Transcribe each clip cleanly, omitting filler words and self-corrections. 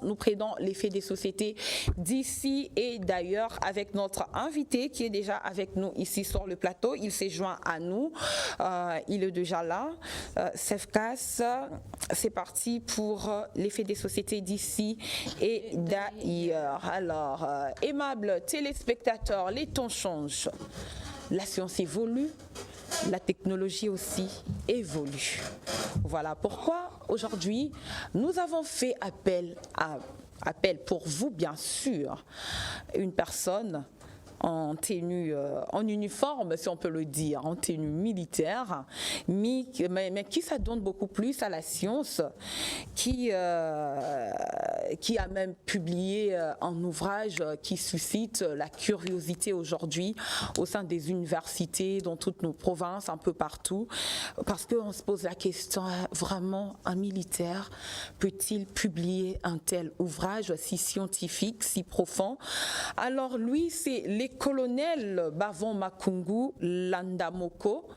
Nous prenons l'effet des sociétés d'ici et d'ailleurs avec notre invité qui est déjà avec nous ici sur le plateau. Il s'est joint à nous, il est déjà là. Sefkas, c'est parti pour l'effet des sociétés d'ici et d'ailleurs. Alors, aimables téléspectateurs, les temps changent. La science évolue. La technologie aussi évolue. Voilà pourquoi aujourd'hui nous avons fait appel pour vous bien sûr, une personne en tenue, en uniforme si on peut le dire, en tenue militaire, mais qui s'adonne beaucoup plus à la science, qui a même publié un ouvrage qui suscite la curiosité aujourd'hui au sein des universités, dans toutes nos provinces, un peu partout, parce qu'on se pose la question, vraiment un militaire peut-il publier un tel ouvrage si scientifique, si profond? Alors lui, c'est les colonel Bavon Makungu Landamoko.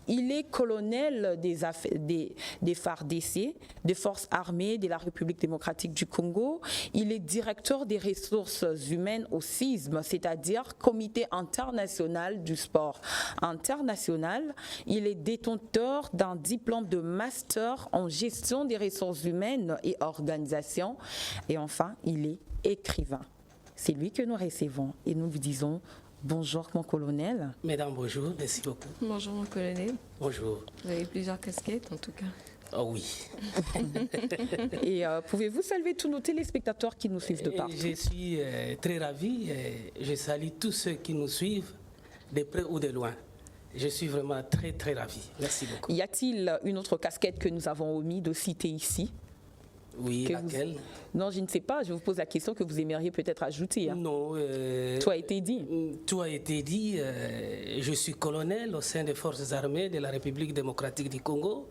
Il est colonel des FARDC, des Forces armées de la République démocratique du Congo. Il est directeur des ressources humaines au CISM, c'est-à-dire Comité international du sport international. Il est détenteur d'un diplôme de master en gestion des ressources humaines et organisation. Et enfin, il est écrivain. C'est lui que nous recevons et nous vous disons bonjour mon colonel. Mesdames, bonjour, merci beaucoup. Bonjour mon colonel. Bonjour. Vous avez plusieurs casquettes en tout cas. Oh oui. Et pouvez-vous saluer tous nos téléspectateurs qui nous suivent de partout? Je suis très ravi. Je salue tous ceux qui nous suivent, de près ou de loin. Je suis vraiment très très ravi. Merci beaucoup. Y a-t-il une autre casquette que nous avons omis de citer ici? Oui, laquelle? Non, je ne sais pas. Je vous pose la question que vous aimeriez peut-être ajouter. Hein. Non. Tout a été dit. Tout a été dit. Je suis colonel au sein des Forces armées de la République démocratique du Congo.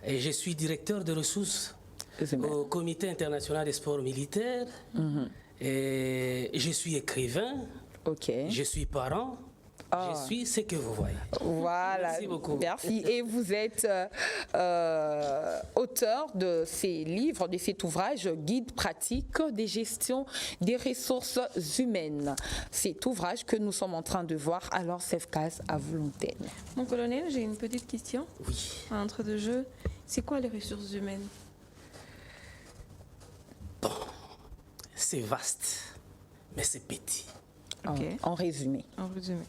Et je suis directeur de ressources au Comité international des sports militaires. Et je suis écrivain. Ok. Je suis parent. Je suis ce que vous voyez. Voilà. Merci beaucoup. Merci. Et vous êtes auteur de ces livres, de cet ouvrage, Guide pratique des gestions des ressources humaines. Cet ouvrage que nous sommes en train de voir. Alors, Sefkas, à vous l'antenne. Mon colonel, j'ai une petite question. Oui. Entre deux jeux, c'est quoi les ressources humaines? Bon, c'est vaste, mais c'est petit. Okay. En résumé. En résumé.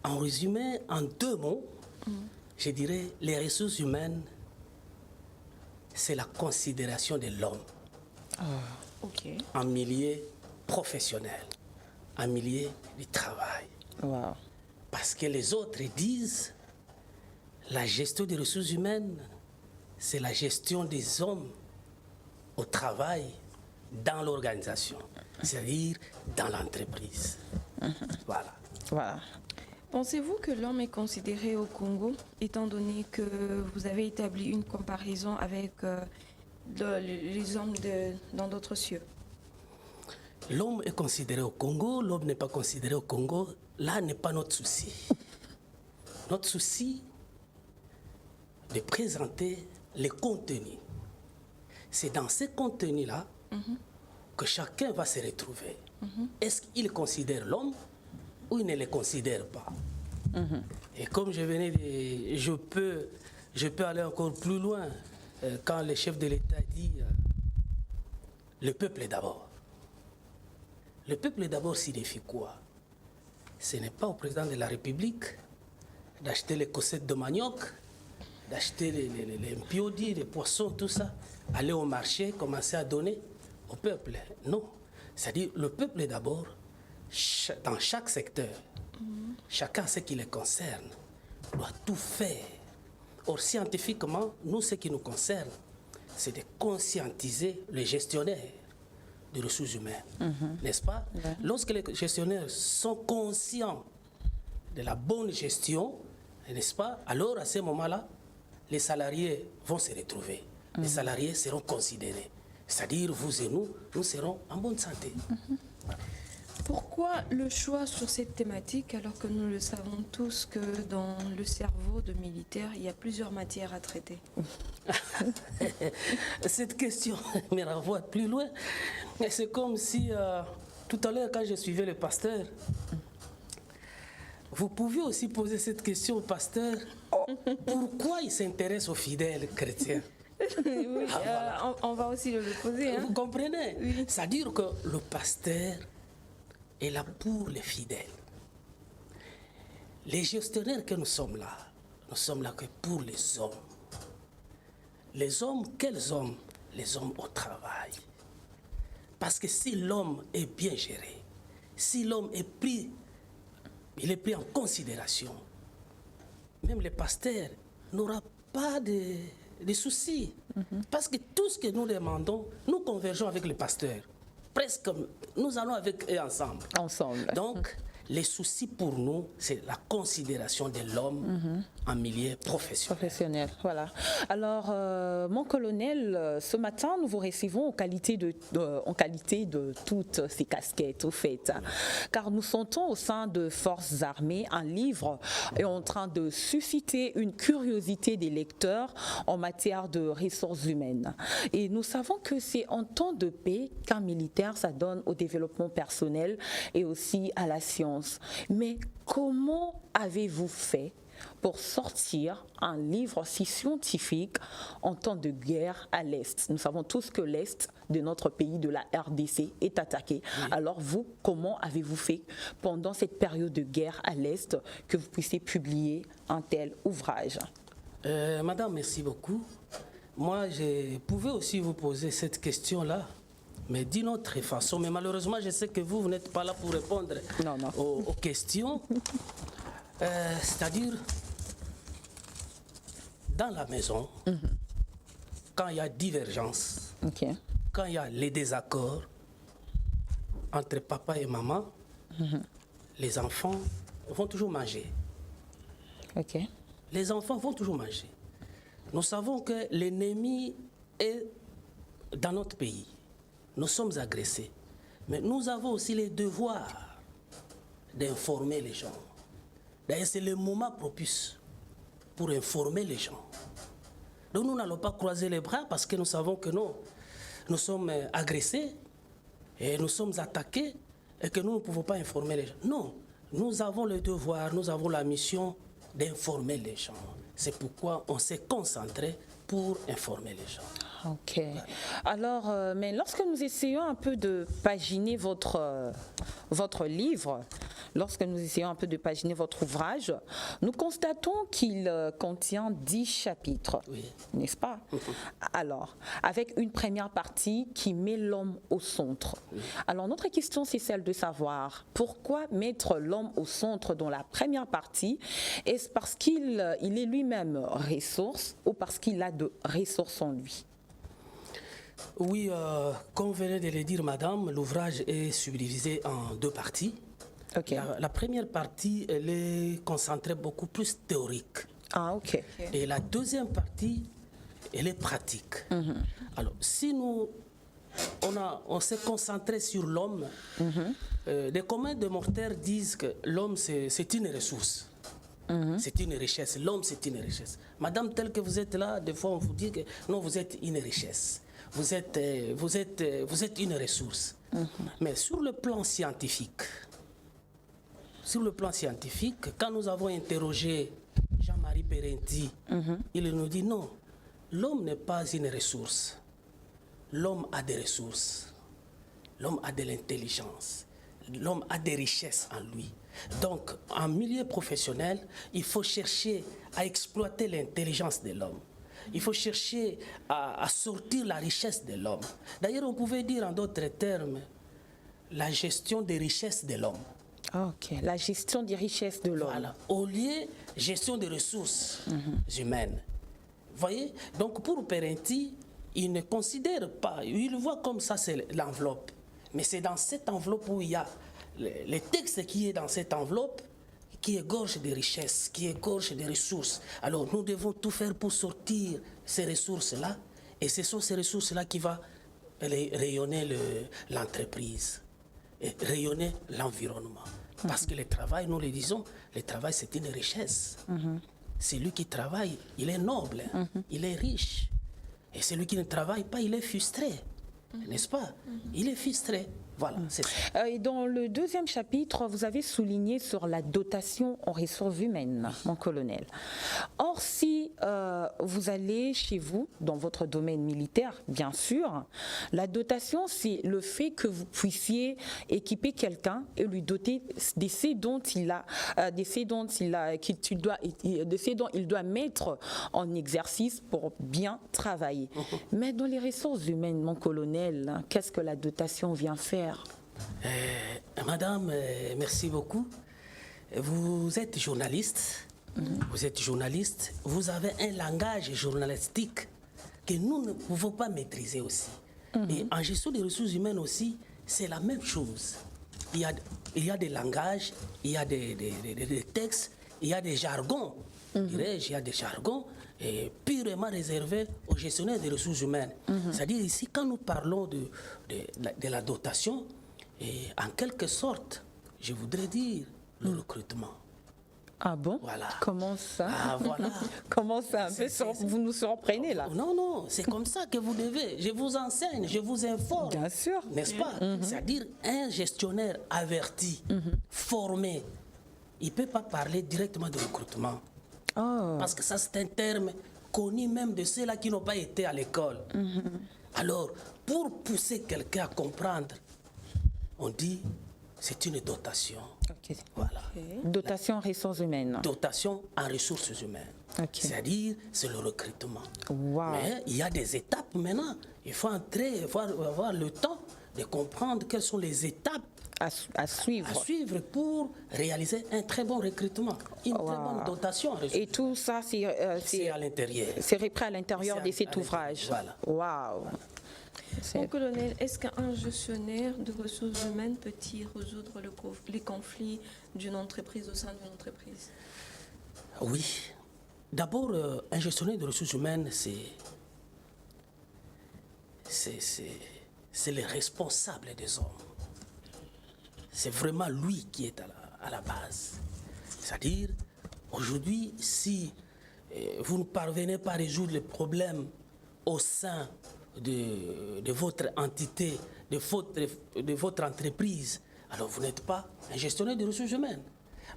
En résumé, en deux mots, je dirais les ressources humaines, c'est la considération de l'homme en milieu professionnel, en milieu du travail. Wow. Parce que les autres disent la gestion des ressources humaines, c'est la gestion des hommes au travail dans l'organisation, c'est-à-dire dans l'entreprise. Voilà. Voilà. Pensez-vous que l'homme est considéré au Congo, étant donné que vous avez établi une comparaison avec les hommes dans d'autres cieux? L'homme est considéré au Congo, l'homme n'est pas considéré au Congo. Là n'est pas notre souci. Notre souci de présenter les contenus. C'est dans ces contenus-là que chacun va se retrouver. Est-ce qu'il considère l'homme ou il ne le considère pas? Et comme je venais de... Je peux aller encore plus loin quand le chef de l'État dit le peuple d'abord. Le peuple d'abord signifie quoi? Ce n'est pas au président de la République d'acheter les cossettes de manioc, d'acheter les mpiodi, les poissons, tout ça, aller au marché, commencer à donner au peuple. Non. C'est-à-dire le peuple d'abord, dans chaque secteur, chacun ce qui le concerne, doit tout faire. Or, scientifiquement, nous, ce qui nous concerne, c'est de conscientiser les gestionnaires des ressources humaines, n'est-ce pas? Lorsque les gestionnaires sont conscients de la bonne gestion, n'est-ce pas? Alors, à ce moment-là, les salariés vont se retrouver. Les salariés seront considérés. C'est-à-dire, vous et nous serons en bonne santé. Pourquoi le choix sur cette thématique alors que nous le savons tous que dans le cerveau de militaire, il y a plusieurs matières à traiter? Cette question me renvoie plus loin. C'est comme si, tout à l'heure, quand je suivais le pasteur, vous pouviez aussi poser cette question au pasteur. Pourquoi il s'intéresse aux fidèles chrétiens? Oui, on va aussi le poser. Hein? Vous comprenez? Oui. C'est-à-dire que le pasteur est là pour les fidèles. Les gestionnaires que nous sommes là que pour les hommes. Les hommes, quels hommes? Les hommes au travail. Parce que si l'homme est bien géré, si l'homme est pris en considération, même le pasteur n'aura pas de soucis. Parce que tout ce que nous demandons, nous convergeons avec le pasteur. Presque, nous allons avec eux ensemble. Donc, les soucis pour nous, c'est la considération de l'homme en milieu professionnel. Voilà. Alors, mon colonel, ce matin, nous vous recevons en qualité de toutes ces casquettes, au fait. Car nous sentons au sein de Forces armées, un livre est en train de susciter une curiosité des lecteurs en matière de ressources humaines. Et nous savons que c'est en temps de paix qu'un militaire s'adonne au développement personnel et aussi à la science. Mais comment avez-vous fait pour sortir un livre si scientifique en temps de guerre à l'Est? Nous savons tous que l'Est de notre pays, de la RDC, est attaqué. Oui. Alors vous, comment avez-vous fait pendant cette période de guerre à l'Est que vous puissiez publier un tel ouvrage? Madame, merci beaucoup. Moi, je pouvais aussi vous poser cette question-là, mais d'une autre façon. Mais malheureusement, je sais que vous n'êtes pas là pour répondre aux questions. C'est-à-dire, dans la maison, quand il y a divergence, quand il y a les désaccords entre papa et maman, les enfants vont toujours manger. Les enfants vont toujours manger. Nous savons que l'ennemi est dans notre pays. Nous sommes agressés. Mais nous avons aussi le devoir d'informer les gens. D'ailleurs, c'est le moment propice pour informer les gens. Donc nous n'allons pas croiser les bras parce que nous savons que non, nous sommes agressés et nous sommes attaqués et que nous ne pouvons pas informer les gens. Non, nous avons le devoir, nous avons la mission d'informer les gens. C'est pourquoi on s'est concentré pour informer les gens. Ok. Alors, mais lorsque nous essayons un peu de paginer votre livre, lorsque nous essayons un peu de paginer votre ouvrage, nous constatons qu'il contient 10 chapitres, n'est-ce pas? Alors, avec une première partie qui met l'homme au centre. Alors, notre question, c'est celle de savoir pourquoi mettre l'homme au centre dans la première partie? Est-ce parce qu'il est lui-même ressource ou parce qu'il a de ressources en lui? Oui, comme vous venez de le dire, madame, l'ouvrage est subdivisé en 2 parties. La première partie, elle est concentrée beaucoup plus théorique. Et la deuxième partie, elle est pratique. Alors, si on s'est concentré sur l'homme, des communs de mortels disent que l'homme, c'est une ressource. C'est une richesse. L'homme, c'est une richesse. Madame, telle que vous êtes là, des fois, on vous dit que non, vous êtes une richesse. Vous êtes une ressource. Mais sur le plan scientifique, quand nous avons interrogé Jean-Marie Parenti, il nous dit non, l'homme n'est pas une ressource. L'homme a des ressources. L'homme a de l'intelligence. L'homme a des richesses en lui. Donc, en milieu professionnel, il faut chercher à exploiter l'intelligence de l'homme. Il faut chercher à sortir la richesse de l'homme. D'ailleurs, on pouvait dire en d'autres termes, la gestion des richesses de l'homme. La gestion des richesses de l'homme. Voilà. Au lieu, gestion des ressources humaines. Vous voyez? Donc, pour Parenti, il ne considère pas, il voit comme ça, c'est l'enveloppe. Mais c'est dans cette enveloppe où il y a le texte qui est dans cette enveloppe, qui égorge des richesses, qui égorge des ressources. Alors nous devons tout faire pour sortir ces ressources-là, et ce sont ces ressources-là qui vont rayonner l'entreprise. rayonner l'environnement. Parce que le travail, nous le disons, le travail c'est une richesse. Celui qui travaille, il est noble, il est riche. Et celui qui ne travaille pas, il est frustré. N'est-ce pas? Il est frustré. Voilà, c'est ça. Et dans le deuxième chapitre, vous avez souligné sur la dotation en ressources humaines, mon colonel. Or, si vous allez chez vous, dans votre domaine militaire, bien sûr, la dotation, c'est le fait que vous puissiez équiper quelqu'un et lui doter de ce dont il doit mettre en exercice pour bien travailler. Mais dans les ressources humaines, mon colonel, qu'est-ce que la dotation vient faire? Madame, merci beaucoup. Vous êtes journaliste. Vous êtes journaliste. Vous avez un langage journalistique que nous ne pouvons pas maîtriser aussi. Et en gestion des ressources humaines aussi, c'est la même chose. Il y a des langages, il y a des textes, il y a des jargons. Dirais-je, il y a des jargons purement réservés aux gestionnaires des ressources humaines. C'est-à-dire ici, quand nous parlons de la dotation, en quelque sorte, je voudrais dire le recrutement. Ah bon? Voilà. Comment ça? Ah voilà. Comment ça? Un peu vous nous surprenez là. Non, non, c'est comme ça que vous devez. Je vous enseigne, je vous informe. Bien sûr. N'est-ce pas? C'est-à-dire un gestionnaire averti, formé, il ne peut pas parler directement de recrutement. Oh. Parce que ça, c'est un terme connu même de ceux-là qui n'ont pas été à l'école. Alors, pour pousser quelqu'un à comprendre, on dit c'est une dotation. Ok. Voilà. Dotation en ressources humaines. Dotation en ressources humaines. Ok. C'est-à-dire, c'est le recrutement. Wow. Mais il y a des étapes maintenant. Il faut entrer, il faut avoir le temps de comprendre quelles sont les étapes À suivre. à suivre pour réaliser un très bon recrutement, une très bonne dotation en ressources. Et tout ça, C'est à l'intérieur. c'est repris à l'intérieur de cet à ouvrage. l'intérieur, Waouh. Mon colonel, est-ce qu'un gestionnaire de ressources humaines peut-il résoudre les conflits d'une entreprise au sein d'une entreprise? Oui. D'abord, un gestionnaire de ressources humaines, c'est le responsable des hommes. C'est vraiment lui qui est à la base. C'est-à-dire, aujourd'hui, si vous ne parvenez pas à résoudre les problèmes au sein de votre entité, de votre entreprise, alors vous n'êtes pas un gestionnaire de ressources humaines.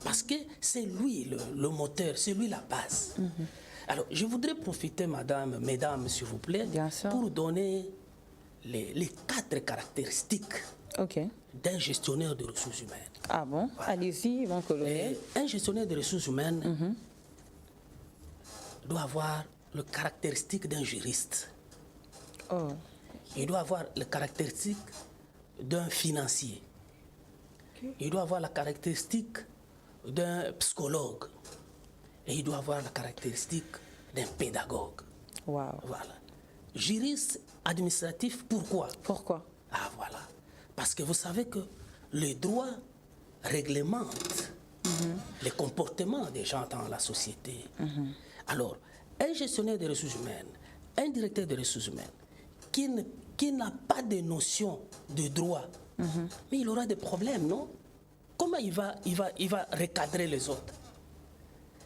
Parce que c'est lui le moteur, c'est lui la base. Alors, je voudrais profiter, mesdames, s'il vous plaît, Bien sûr. pour donner les 4 caractéristiques Ok. d'un gestionnaire de ressources humaines. Ah bon? Allez-y, mon colonel. Un gestionnaire de ressources humaines doit avoir le caractéristique d'un juriste. Oh. Il doit avoir les caractéristiques d'un financier. Il doit avoir la caractéristique d'un psychologue. Et il doit avoir la caractéristique d'un pédagogue. Wow. Voilà. Juriste administratif, pourquoi? Pourquoi? Ah voilà. Parce que vous savez que le droit réglemente les comportements des gens dans la société. Alors, un gestionnaire des ressources humaines, un directeur des ressources humaines, qui n'a pas de notion de droit, mais il aura des problèmes, non? Comment il va recadrer les autres?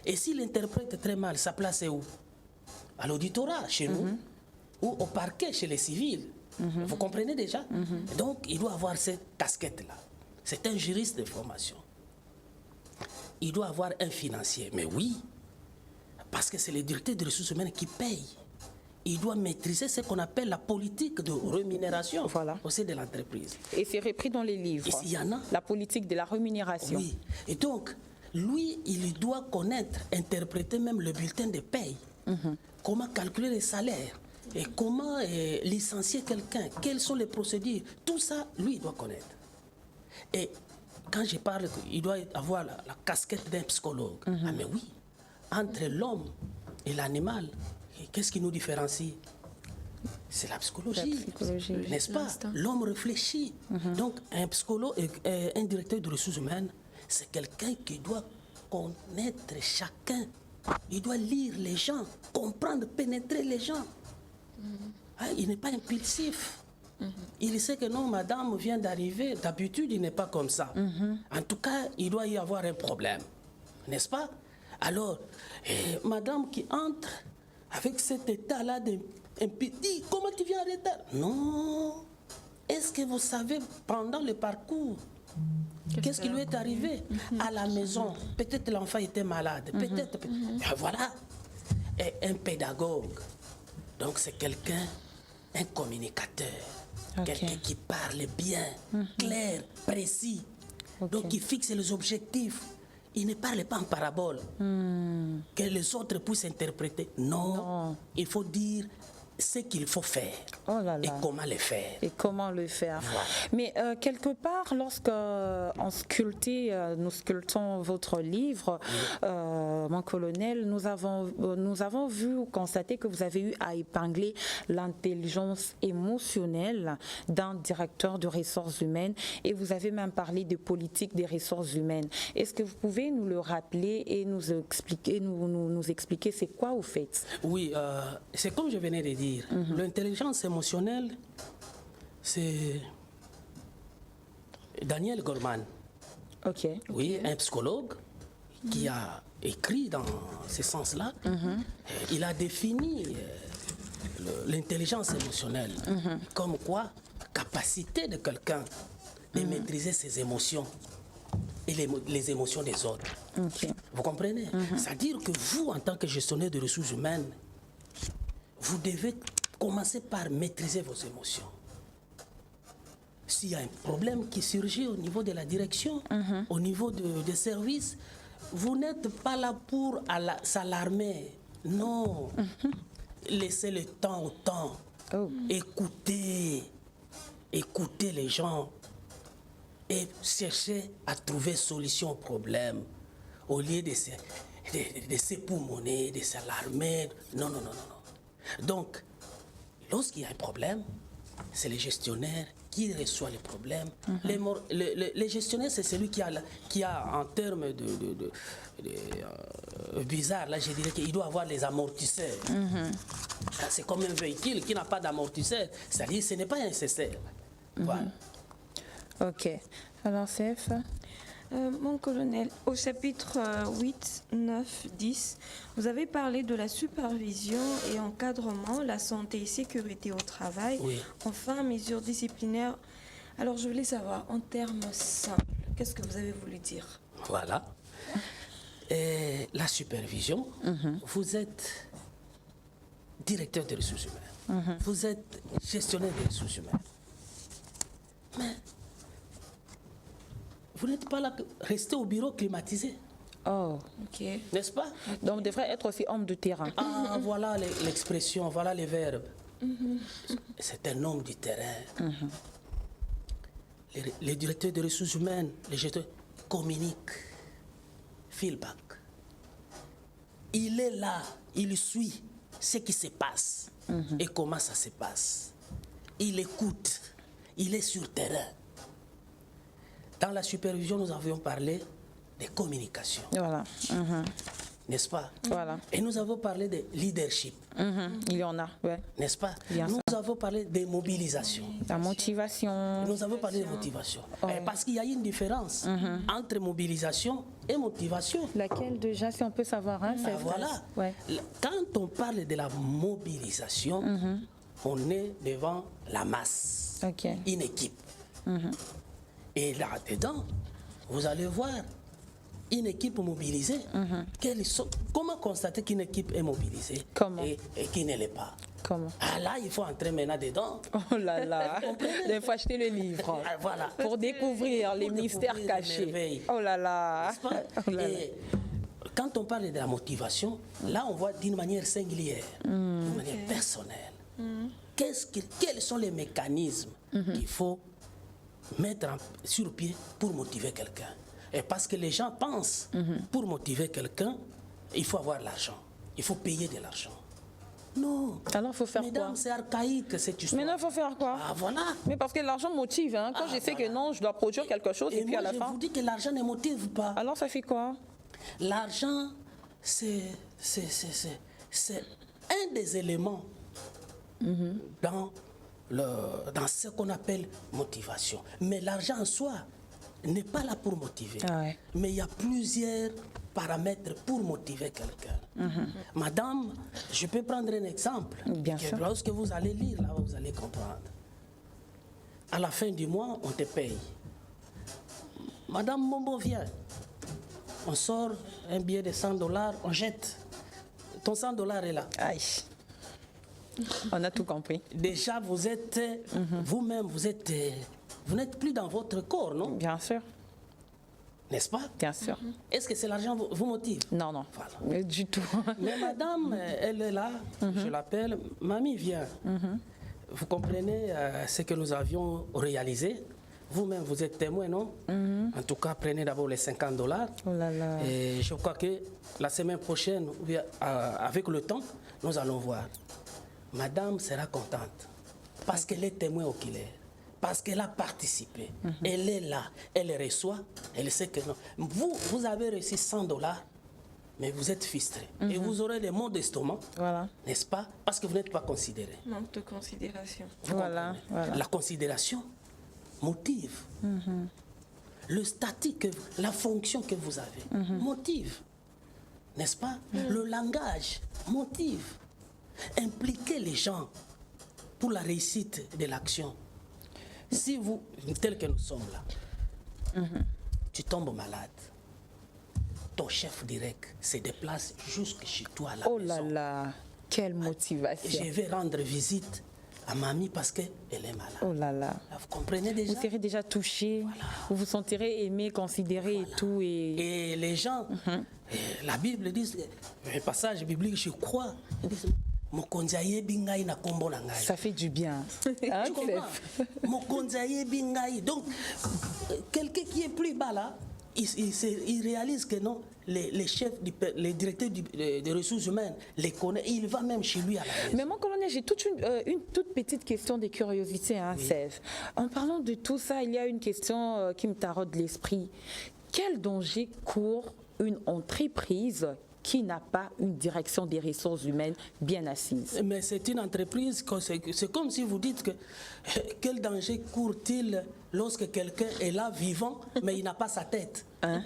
Et s'il interprète très mal, sa place est où? À l'auditorat, chez nous, ou au parquet, chez les civils. Vous comprenez déjà? Donc, il doit avoir cette casquette-là. C'est un juriste de formation. Il doit avoir un financier. Mais oui, parce que c'est le directeur des ressources humaines qui paye. Il doit maîtriser ce qu'on appelle la politique de rémunération Voilà. au sein de l'entreprise. Et c'est repris dans les livres. Il y en a. La politique de la rémunération. Oui. Et donc, lui, il doit connaître, interpréter même le bulletin de paye. Comment calculer les salaires et comment licencier quelqu'un. Quelles sont les procédures. Tout ça, lui, il doit connaître. Et quand je parle, il doit avoir la casquette d'un psychologue. Ah mais oui, entre l'homme et l'animal, qu'est-ce qui nous différencie? C'est la psychologie. La psychologie. N'est-ce pas? L'instinct. L'homme réfléchit. Donc, un psychologue, un directeur de ressources humaines, c'est quelqu'un qui doit connaître chacun. Il doit lire les gens, comprendre, pénétrer les gens. Hein, il n'est pas impulsif. Il sait que non, madame vient d'arriver. D'habitude, il n'est pas comme ça. En tout cas, il doit y avoir un problème. N'est-ce pas? Alors, madame qui entre avec cet état-là d'un petit, comment tu viens en retard? Non. Est-ce que vous savez, pendant le parcours, qu'est-ce qui lui est arrivé à la maison? Peut-être l'enfant était malade. Peut-être. Voilà. Et un pédagogue. Donc, c'est quelqu'un, un communicateur. Quelqu'un qui parle bien, clair, précis. Donc, qui fixe les objectifs. Il ne parle pas en parabole. Que les autres puissent interpréter. Non. Il faut dire ce qu'il faut faire et comment le faire. Et comment le faire. Voilà. Mais quelque part, lorsque nous sculptons votre livre, mon colonel, nous avons vu ou constaté que vous avez eu à épingler l'intelligence émotionnelle d'un directeur de ressources humaines et vous avez même parlé de politique des ressources humaines. Est-ce que vous pouvez nous le rappeler et nous expliquer c'est quoi vous faites? Oui, c'est comme je venais de dire. L'intelligence émotionnelle, c'est Daniel Goleman. Oui, un psychologue qui a écrit dans ce sens-là. Il a défini l'intelligence émotionnelle comme quoi capacité de quelqu'un de maîtriser ses émotions et les émotions des autres. Vous comprenez? C'est-à-dire que vous, en tant que gestionnaire de ressources humaines, vous devez commencer par maîtriser vos émotions. S'il y a un problème qui surgit au niveau de la direction, au niveau des services, vous n'êtes pas là pour s'alarmer. Non. Laissez le temps au temps. Écoutez les gens et cherchez à trouver solution au problème au lieu de s'époumoner, de s'alarmer. Non. Donc, lorsqu'il y a un problème, c'est le gestionnaire qui reçoit le problème. Le gestionnaire, c'est celui qui a en termes bizarre, là je dirais qu'il doit avoir les amortisseurs. C'est comme un véhicule qui n'a pas d'amortisseur, c'est-à-dire que ce n'est pas nécessaire. Voilà. Ok. Alors, Sef? Mon colonel, au chapitre 8, 9, 10, vous avez parlé de la supervision et encadrement, la santé et sécurité au travail, enfin, mesures disciplinaires. Alors, je voulais savoir, en termes simples, qu'est-ce que vous avez voulu dire? Voilà. Et la supervision, vous êtes directeur des ressources humaines, vous êtes gestionnaire des ressources humaines. Mais vous n'êtes pas là, restez au bureau climatisé. N'est-ce pas? Donc, vous devrez être aussi homme de terrain. Ah, voilà l'expression, voilà les verbes. C'est un homme du terrain. Les directeurs des ressources humaines, les gestionnaires, communiquent, feedback. Il est là, il suit ce qui se passe et comment ça se passe. Il écoute, il est sur terrain. Dans la supervision, nous avions parlé de communication. Voilà. N'est-ce pas? Voilà. Et nous avons parlé de leadership. Il y en a, ouais. N'est-ce pas? Nous avons parlé de mobilisation. La motivation. Nous avons parlé de motivation. Parce qu'il y a une différence entre mobilisation et motivation. Laquelle déjà, si on peut savoir, hein, c'est voilà. Ouais. Quand on parle de la mobilisation, on est devant la masse, une équipe. Et là-dedans, vous allez voir une équipe mobilisée. Comment constater qu'une équipe est mobilisée et qui ne l'est pas? Comment? Ah là, il faut entrer maintenant dedans. Oh là là, il faut acheter le livre voilà. Pour découvrir les mystères cachés. Oh là là. Et quand on parle de la motivation, là on voit d'une manière singulière, d'une manière personnelle. Quels sont les mécanismes qu'il faut mettre sur pied pour motiver quelqu'un? Et parce que les gens pensent, pour motiver quelqu'un, il faut avoir l'argent. Il faut payer de l'argent. Non. Alors, il faut faire Mesdames, quoi? c'est archaïque cette histoire. Mais non, il faut faire quoi? Ah, voilà. Mais parce que l'argent motive. Hein. Quand je sais que non, je dois produire quelque chose et puis moi, à la fin... je vous dis que l'argent ne motive pas. Alors, ça fait quoi? L'argent, c'est un des éléments dans dans ce qu'on appelle motivation. Mais l'argent en soi n'est pas là pour motiver. Ah ouais. Mais il y a plusieurs paramètres pour motiver quelqu'un. Madame, je peux prendre un exemple. Bien sûr. Lorsque vous allez lire, là, vous allez comprendre. À la fin du mois, on te paye. Madame Mombo vient. On sort un billet de $100, on jette. Ton $100 est là. Aïe. On a tout compris. Déjà, vous êtes, vous-même, vous n'êtes plus dans votre corps, non? Bien sûr, N'est-ce pas? bien sûr. Est-ce que c'est l'argent qui vous motive? Non, non, Voilà. du tout. Mais madame, elle est là, je l'appelle, mamie vient. Vous comprenez ce que nous avions réalisé? Vous-même, vous êtes témoin, non? En tout cas, prenez d'abord les $50. Oh là là. Et je crois que la semaine prochaine, ou bien, avec le temps, nous allons voir. Madame sera contente parce qu'elle est témoin oculaire, parce qu'elle a participé. Elle est là, elle reçoit, elle sait que non. Vous avez reçu $100, mais vous êtes frustré. Et vous aurez des maux d'estomac, Voilà. n'est-ce pas? Parce que vous n'êtes pas considéré. Manque de considération. Vous Voilà, comprenez? voilà. La considération motive. Le statut, la fonction que vous avez motive. N'est-ce pas? Le langage motive. Impliquer les gens pour la réussite de l'action. Si vous, tel que nous sommes là, tu tombes malade, ton chef direct se déplace jusque chez toi à la Oh maison. là là, quelle motivation. Je vais rendre visite à mamie parce qu'elle est malade. Oh là là. Là, vous comprenez déjà? Vous serez déjà touché, vous vous sentirez aimé, considéré et tout. Et les gens, la Bible dit, un passage biblique, je crois, ils disent, Mokonzi ayebi ngai na kombo na ngai. Ça fait du bien. Hein, Tu comprends? Mokonzi ayebi ngai. Donc, quelqu'un qui est plus bas là, il réalise que non, les chefs, les directeurs des ressources humaines les connaissent. Il va même chez lui à la maison. Mais mon colonel, j'ai une toute petite question de curiosité, hein, Sèvres. En parlant de tout ça, il y a une question qui me taraude l'esprit. Quel danger court une entreprise qui n'a pas une direction des ressources humaines bien assise? Mais c'est une entreprise, c'est comme si vous dites que quel danger court-il lorsque quelqu'un est là vivant, mais il n'a pas sa tête. Hein?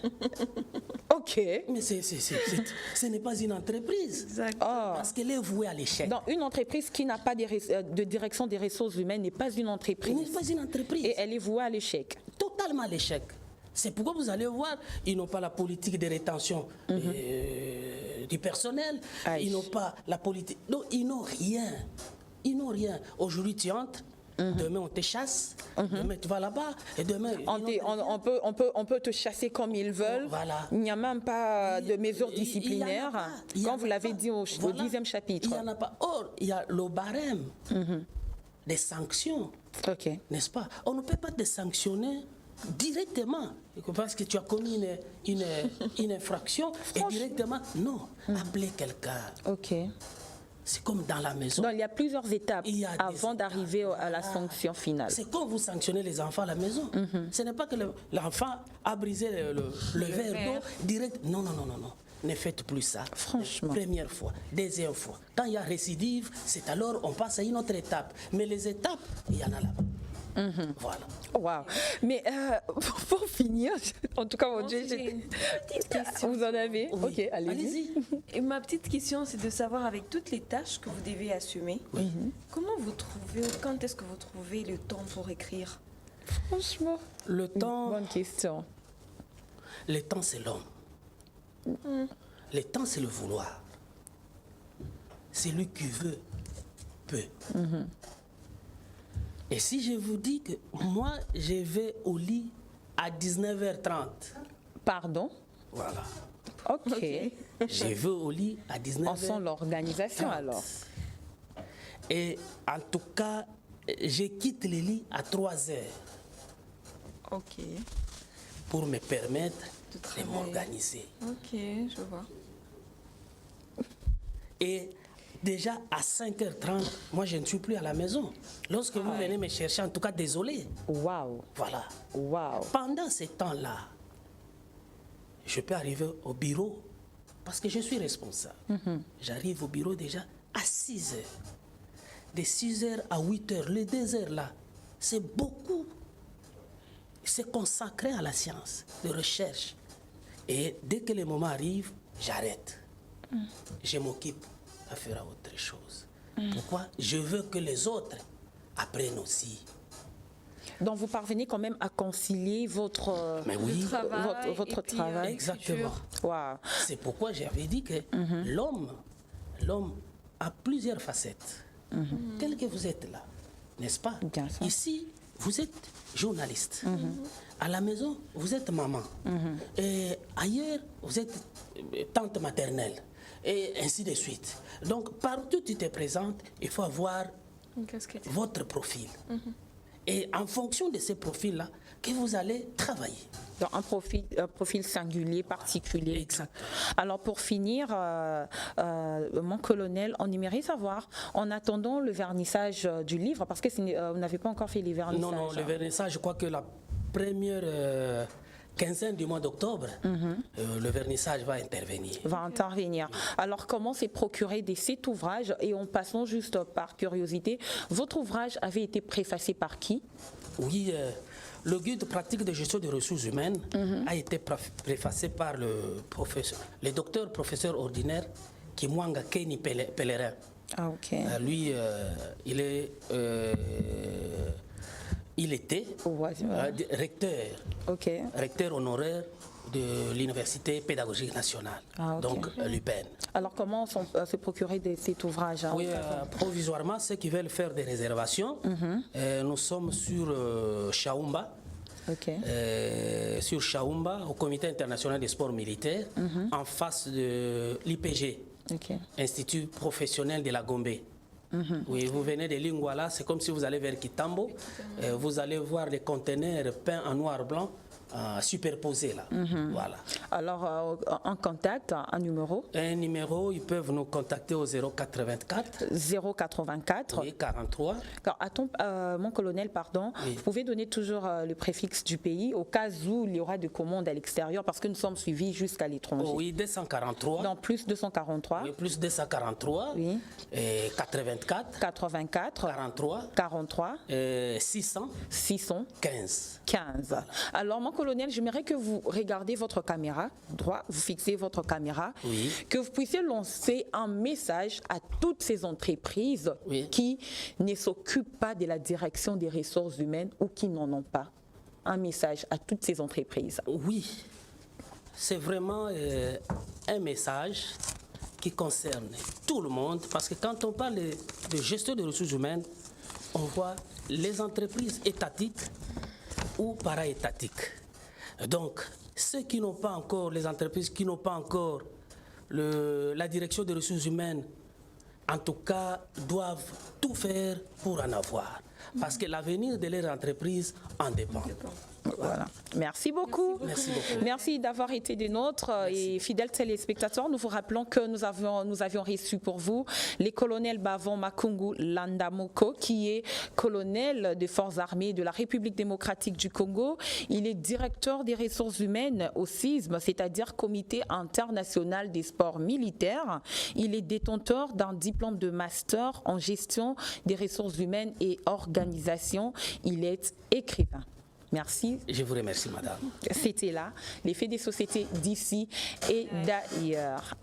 Ok. Mais ce n'est pas une entreprise. Exact. Parce qu'elle est vouée à l'échec. Donc, une entreprise qui n'a pas de direction des ressources humaines n'est pas une entreprise. Elle n'est pas une entreprise. Et elle est vouée à l'échec. Totalement à l'échec. C'est pourquoi vous allez voir, ils n'ont pas la politique de rétention du personnel, Aïe. ils n'ont pas la politique. Non, ils n'ont rien. Ils n'ont rien. Aujourd'hui, tu entres, demain, on te chasse, demain, tu vas là-bas, et demain. On peut te chasser comme ils veulent. Voilà. Il n'y a même pas de mesures Il y en a disciplinaires, pas. Il y en comme a vous l'avez pas. dit au Voilà. 10e chapitre. Il n'y en a pas. Or, il y a le barème des sanctions, Ok. n'est-ce pas? On ne peut pas te sanctionner directement parce que tu as commis une infraction et directement, non, appeler quelqu'un. Ok. C'est comme dans la maison. Donc, il y a plusieurs étapes Il y a des avant d'arriver à la sanction finale. C'est comme vous sanctionnez les enfants à la maison. Ce n'est pas que l'enfant a brisé le verre d'eau direct. Non, non, non, non, non. Ne faites plus ça. Franchement. Première fois, deuxième fois. Quand il y a récidive, c'est alors on passe à une autre étape. Mais les étapes, il y en a là-bas. Voilà. Wow. Mais pour finir, en tout cas, mon Dieu, J'ai une petite question. vous en avez? Oui. Ok, allez-y. Et ma petite question, c'est de savoir, avec toutes les tâches que vous devez assumer, comment vous trouvez, ou quand est-ce que vous trouvez le temps pour écrire? Franchement, Le temps, bonne question. le temps c'est l'homme. Le temps c'est le vouloir. Celui qui veut, peut. Et si je vous dis que moi, je vais au lit à 19h30, Pardon? voilà. Ok. Je vais au lit à 19h30. On sent l'organisation alors. Et en tout cas, je quitte le lit à 3h Ok, pour me permettre De de travailler. m'organiser. ok, je vois. Et déjà à 5h30, moi je ne suis plus à la maison. Lorsque vous venez me chercher, en tout cas, désolé. Waouh. Voilà. Waouh. Pendant ce temps-là, je peux arriver au bureau parce que je suis responsable. J'arrive au bureau déjà à 6h. de 6h à 8h, les 2 heures là, c'est beaucoup. C'est consacré à la science, de recherche. Et dès que le moment arrive, j'arrête. Je m'occupe à faire autre chose. Pourquoi? Je veux que les autres apprennent aussi. Donc vous parvenez quand même à concilier votre travail. Exactement. Wow. C'est pourquoi j'avais dit que l'homme a plusieurs facettes. Tel que vous êtes là, n'est-ce pas? Ici, vous êtes journaliste. À la maison, vous êtes maman. Et ailleurs, vous êtes tante maternelle. Et ainsi de suite. Donc, partout où tu te présentes, il faut avoir votre profil. Et en fonction de ces profils-là, que vous allez travailler. Donc un profil singulier, particulier. Exact. Alors pour finir, mon colonel, on aimerait savoir, en attendant le vernissage du livre, parce que vous n'avez pas encore fait les vernissages. Non, le vernissage, je crois que la première quinzaine du mois d'octobre, le vernissage va intervenir. Alors, comment s'est procuré cet ouvrage? Et en passant juste par curiosité, votre ouvrage avait été préfacé par qui? Oui, le guide pratique de gestion des ressources humaines a été préfacé par le docteur professeur ordinaire Kimwanga Kenny Pellerin. Ah, ok. Lui, il était recteur honoraire de l'Université pédagogique nationale, donc l'UPEN. Alors comment se procurer cet ouvrage? Oui, provisoirement, ceux qui veulent faire des réservations, nous sommes sur Chaumba, au Comité international des sports militaires, en face de l'IPG, Institut professionnel de la Gombe. Oui, vous venez de Lingwala, c'est comme si vous allez vers Kitambo, vous allez voir les conteneurs peints en noir-blanc superposés là. Voilà. Alors, en contact, un numéro? Un numéro, ils peuvent nous contacter au 084. 084. Oui, 43. Alors, mon colonel, pardon, vous pouvez donner toujours le préfixe du pays au cas où il y aura des commandes à l'extérieur, parce que nous sommes suivis jusqu'à l'étranger. Oui, 243. Donc, plus 243. Oui, plus 243. Oui. Et 84. 43. 600. 15. Voilà. Alors, mon colonel, j'aimerais que vous regardiez votre caméra droit, vous fixez votre caméra, que vous puissiez lancer un message à toutes ces entreprises qui ne s'occupent pas de la direction des ressources humaines ou qui n'en ont pas. Un message à toutes ces entreprises. Oui, c'est vraiment un message qui concerne tout le monde, parce que quand on parle de gestion des ressources humaines, on voit les entreprises étatiques ou para-étatiques. Donc, ceux qui n'ont pas encore, les entreprises qui n'ont pas encore la direction des ressources humaines, en tout cas, doivent tout faire pour en avoir. Parce que l'avenir de leur entreprise en dépend. Voilà. Merci beaucoup. Merci d'avoir été des nôtres. Et fidèles téléspectateurs, nous vous rappelons que nous avions reçu pour vous les colonels Bavon Makungu Landamoko, qui est colonel des forces armées de la République démocratique du Congo. Il est directeur des ressources humaines au CISM, c'est-à-dire Comité international des sports militaires. Il est détenteur d'un diplôme de master en gestion des ressources humaines et organisation. Il est écrivain. Merci. Je vous remercie, madame. C'était là, les faits des sociétés d'ici et d'ailleurs.